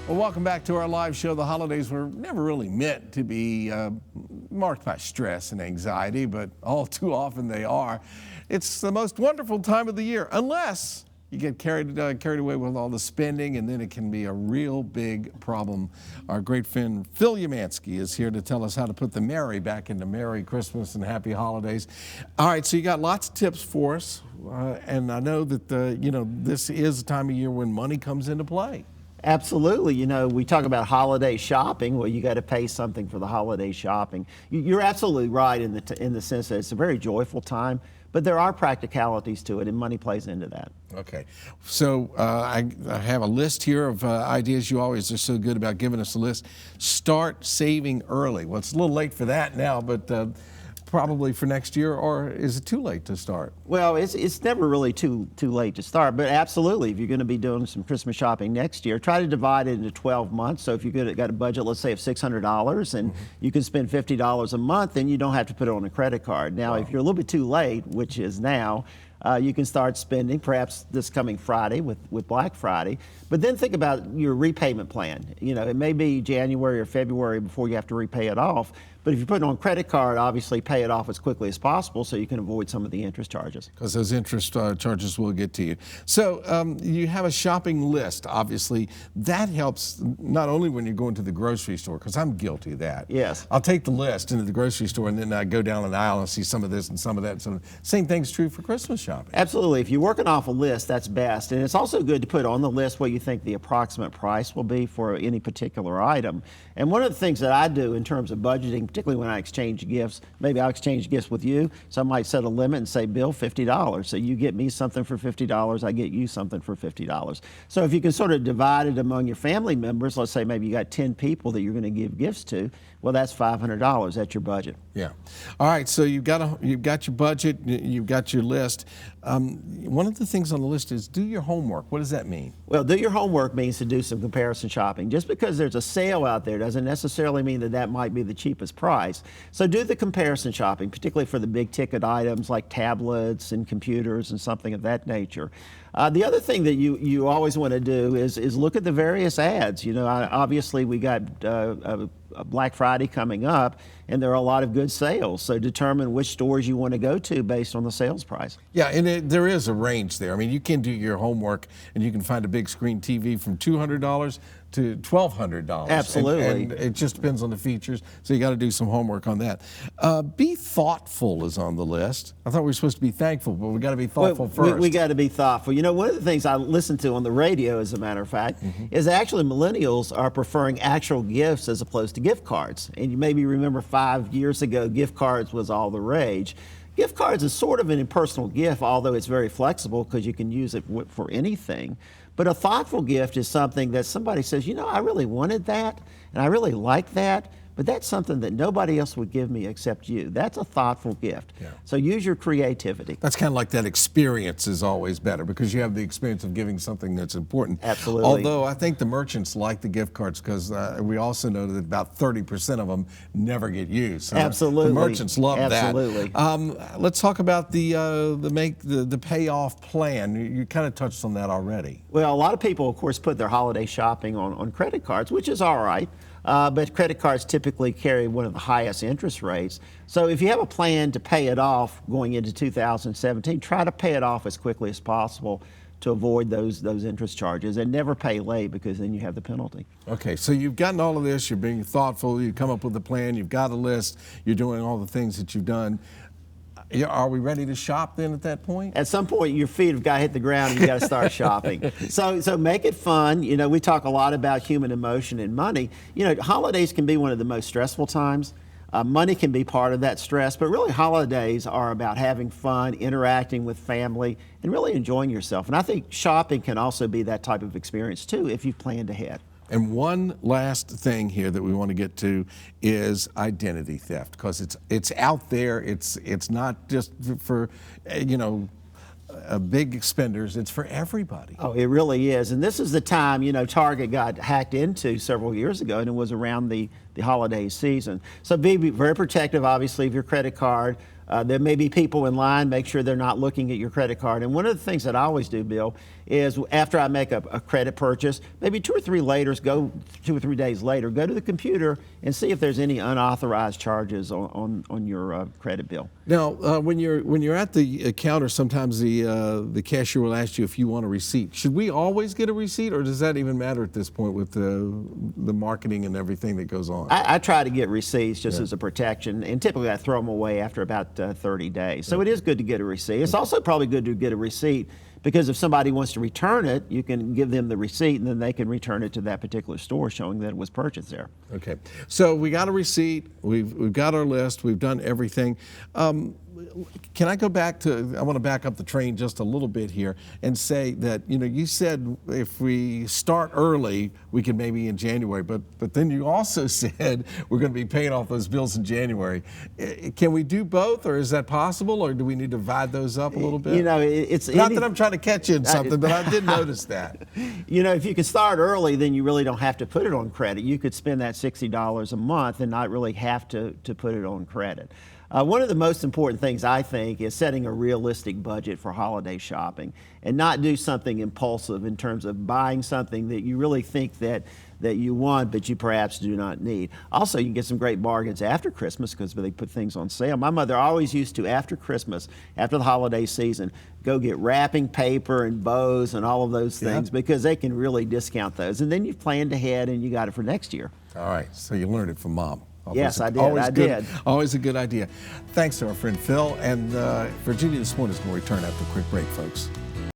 Well, welcome back to our live show. The holidays were never really meant to be marked by stress and anxiety, but all too often they are. It's the most wonderful time of the year, unless you get carried away with all the spending, and then it can be a real big problem. Our great friend Phil Umansky is here to tell us how to put the merry back into Merry Christmas and Happy Holidays. All right, so you got lots of tips for us, and I know that this is a time of year when money comes into play. Absolutely. You know, we talk about holiday shopping. Well, you got to pay something for the holiday shopping. You're absolutely right in the sense that it's a very joyful time, but there are practicalities to it, and money plays into that. Okay. So I have a list here of ideas. You always are so good about giving us a list. Start saving early. Well, it's a little late for that now, but probably for next year, or is it too late to start? Well, it's never really too late to start, but absolutely, if you're going to be doing some Christmas shopping next year, try to divide it into 12 months. So if you've got a budget, let's say, of $600, and you can spend $50 a month, then you don't have to put it on a credit card. Now, if you're a little bit too late, which is now, you can start spending perhaps this coming Friday with Black Friday, but then think about your repayment plan. You know, it may be January or February before you have to repay it off, but if you put it on credit card, obviously pay it off as quickly as possible so you can avoid some of the interest charges. Because those interest charges will get to you. So you have a shopping list, obviously. That helps not only when you're going to the grocery store, because I'm guilty of that. Yes. I'll take the list into the grocery store, and then I go down an aisle and see some of this and some of that. So same thing's true for Christmas shopping. Absolutely. If you're working off a list, that's best. And it's also good to put on the list what you think the approximate price will be for any particular item. And one of the things that I do in terms of budgeting, particularly when I exchange gifts, maybe I'll exchange gifts with you, so I might set a limit and say, Bill, $50. So you get me something for $50, I get you something for $50. So if you can sort of divide it among your family members, let's say maybe you got 10 people that you're going to give gifts to, well, that's $500. That's your budget. Yeah. All right. So you've got your budget. You've got your list. One of the things on the list is do your homework. What does that mean? Well, do your homework means to do some comparison shopping. Just because there's a sale out there doesn't necessarily mean that might be the cheapest price. So do the comparison shopping, particularly for the big ticket items like tablets and computers and something of that nature. The other thing that you always want to do is look at the various ads. You know, obviously we got a Black Friday coming up, and there are a lot of good sales. So determine which stores you want to go to based on the sales price. Yeah, and there is a range there. I mean, you can do your homework, and you can find a big screen TV from $200 to $1,200. Absolutely. And it just depends on the features, so you got to do some homework on that. Be thoughtful is on the list. I thought we were supposed to be thankful, but we got to be thoughtful first. We got to be thoughtful. You know, one of the things I listen to on the radio, as a matter of fact, is actually millennials are preferring actual gifts as opposed to gift cards. And you maybe remember 5 years ago, gift cards was all the rage. Gift cards is sort of an impersonal gift, although it's very flexible because you can use it for anything. But a thoughtful gift is something that somebody says, you know, I really wanted that, and I really like that, but that's something that nobody else would give me except you. That's a thoughtful gift. Yeah. So use your creativity. That's kind of like that experience is always better because you have the experience of giving something that's important. Absolutely. Although I think the merchants like the gift cards because we also know that about 30% of them never get used. So Absolutely. The merchants love Absolutely. that. Let's talk about the payoff plan. You kind of touched on that already. Well, a lot of people, of course, put their holiday shopping on credit cards, which is all right. But credit cards typically carry one of the highest interest rates. So if you have a plan to pay it off going into 2017, try to pay it off as quickly as possible to avoid those interest charges, and never pay late because then you have the penalty. Okay, so you've gotten all of this, you're being thoughtful, you come up with a plan, you've got a list, you're doing all the things that you've done. Are we ready to shop then at that point? At some point, your feet have got to hit the ground and you got to start shopping. So make it fun. You know, we talk a lot about human emotion and money. You know, holidays can be one of the most stressful times. Money can be part of that stress, but really holidays are about having fun, interacting with family, and really enjoying yourself. And I think shopping can also be that type of experience too if you've planned ahead. And one last thing here that we want to get to is identity theft, because it's out there. It's not just for big spenders. It's for everybody. Oh, it really is. And this is the time, you know, Target got hacked into several years ago, and it was around the holiday season. So be very protective, obviously, of your credit card. There may be people in line. Make sure they're not looking at your credit card. And one of the things that I always do, Bill, is after I make a credit purchase, maybe 2 or 3 days later, go to the computer and see if there's any unauthorized charges on your credit bill. Now, when you're at the counter, sometimes the cashier will ask you if you want a receipt. Should we always get a receipt, or does that even matter at this point with the marketing and everything that goes on? I try to get receipts just as a protection, and typically I throw them away after about 30 days. So it is good to get a receipt. It's also probably good to get a receipt because if somebody wants to return it, you can give them the receipt and then they can return it to that particular store showing that it was purchased there. Okay, so we got a receipt, we've got our list, we've done everything. Can I go back to, I want to back up the train just a little bit here and say that, you said if we start early, we can maybe in January, but then you also said we're going to be paying off those bills in January. Can we do both, or is that possible, or do we need to divide those up a little bit? It's not that I'm trying to catch you in something, but I did notice that. If you can start early, then you really don't have to put it on credit. You could spend that $60 a month and not really have to put it on credit. One of the most important things, I think, is setting a realistic budget for holiday shopping and not do something impulsive in terms of buying something that you really think that you want, but you perhaps do not need. Also, you can get some great bargains after Christmas because they put things on sale. My mother always used to, after Christmas, after the holiday season, go get wrapping paper and bows and all of those things because they can really discount those. And then you've planned ahead and you got it for next year. All right, so you learned it from Mom. Yes, I did. Always a good idea. Thanks to our friend Phil. And Virginia This Morning is going to return after a quick break, folks.